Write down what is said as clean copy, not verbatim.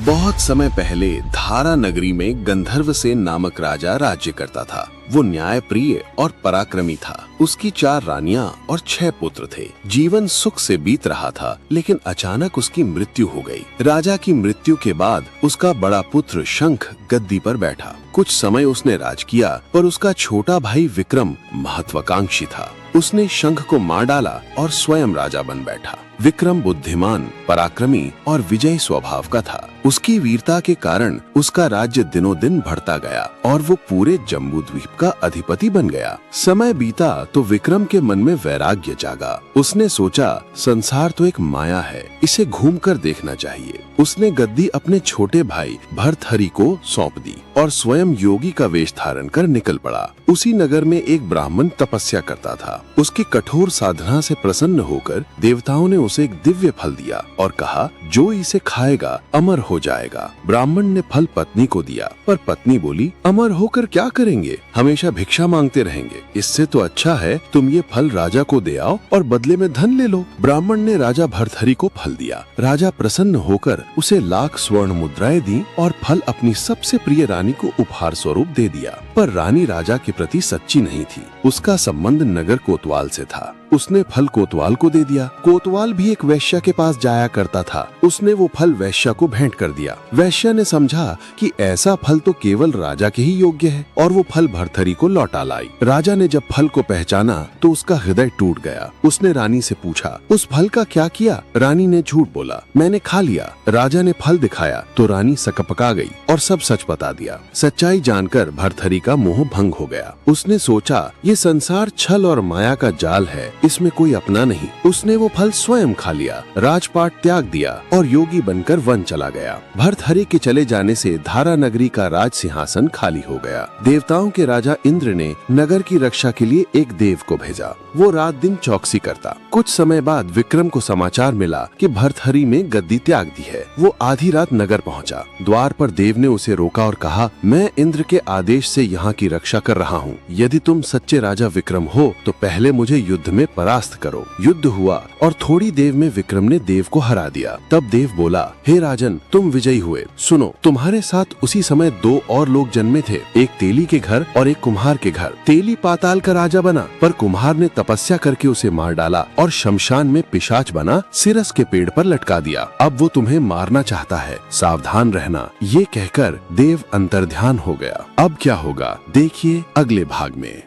बहुत समय पहले धारा नगरी में गंधर्वसेन नामक राजा राज्य करता था। वो न्यायप्रिय और पराक्रमी था। उसकी 4 रानियां और 6 पुत्र थे। जीवन सुख से बीत रहा था, लेकिन अचानक उसकी मृत्यु हो गई। राजा की मृत्यु के बाद उसका बड़ा पुत्र शंख गद्दी पर बैठा। कुछ समय उसने राज किया, पर उसका छोटा भाई विक्रम महत्वाकांक्षी था। उसने शंख को मार डाला और स्वयं राजा बन बैठा। विक्रम बुद्धिमान, पराक्रमी और विजयी स्वभाव का था। उसकी वीरता के कारण उसका राज्य दिनों दिन बढ़ता गया और वो पूरे जम्बू द्वीप का अधिपति बन गया। समय बीता तो विक्रम के मन में वैराग्य जागा। उसने सोचा, संसार तो एक माया है, इसे घूमकर देखना चाहिए। उसने गद्दी अपने छोटे भाई भर्तहरि को सौंप दी और स्वयं योगी का वेश धारण कर निकल पड़ा। उसी नगर में एक ब्राह्मण तपस्या करता था। उसकी कठोर साधना से प्रसन्न होकर देवताओं ने उसे एक दिव्य फल दिया और कहा, जो इसे खाएगा अमर हो जाएगा। ब्राह्मण ने फल पत्नी को दिया, पर पत्नी बोली, अमर होकर क्या करेंगे, हमेशा भिक्षा मांगते रहेंगे। इससे तो अच्छा है तुम ये फल राजा को दे आओ और बदले में धन ले लो। ब्राह्मण ने राजा भर्तहरि को फल दिया। राजा प्रसन्न होकर उसे लाख स्वर्ण मुद्राएं दी और फल अपनी सबसे प्रिय रानी को उपहार स्वरूप दे दिया। पर रानी राजा के प्रति सच्ची नहीं थी। उसका संबंध नगर कोतवाल से था। उसने फल कोतवाल को दे दिया। कोतवाल भी एक वैश्या के पास जाया करता था। उसने वो फल वैश्या को भेंट कर दिया। वैश्या ने समझा कि ऐसा फल तो केवल राजा के ही योग्य है और वो फल भर्तहरि को लौटा लाई। राजा ने जब फल को पहचाना तो उसका हृदय टूट गया। उसने रानी से पूछा, उस फल का क्या किया? रानी ने झूठ बोला, मैंने खा लिया। राजा ने फल दिखाया तो रानी सकपका गई और सब सच बता दिया। सच्चाई जानकर भर्तहरि का मोह भंग हो गया। उसने सोचा, ये संसार छल और माया का जाल है, इसमें कोई अपना नहीं। उसने वो फल स्वयं खा लिया, राजपाट त्याग दिया और योगी बनकर वन चला गया। भर्तहरि के चले जाने से धारा नगरी का राज सिंहासन खाली हो गया। देवताओं के राजा इंद्र ने नगर की रक्षा के लिए एक देव को भेजा। वो रात दिन चौकसी करता। कुछ समय बाद विक्रम को समाचार मिला कि भर्तहरि ने गद्दी त्याग दी है। वो आधी रात नगर पहुंचा। द्वार पर देव ने उसे रोका और कहा, मैं इंद्र के आदेश से यहाँ की रक्षा कर रहा हूँ। यदि तुम सच्चे राजा विक्रम हो तो पहले मुझे युद्ध में परास्त करो। युद्ध हुआ और थोड़ी देर में विक्रम ने देव को हरा दिया। तब देव बोला, हे राजन, तुम विजयी हुए। सुनो, तुम्हारे साथ उसी समय 2 और लोग जन्मे थे, एक तेली के घर और एक कुम्हार के घर। तेली पाताल का राजा बना, पर कुम्हार ने तपस्या करके उसे मार डाला और शमशान में पिशाच बना सिरस के पेड़ पर लटका दिया। अब वो तुम्हें मारना चाहता है, सावधान रहना। ये कहकर देव अंतर्ध्यान हो गया। अब क्या होगा देखिए अगले भाग में।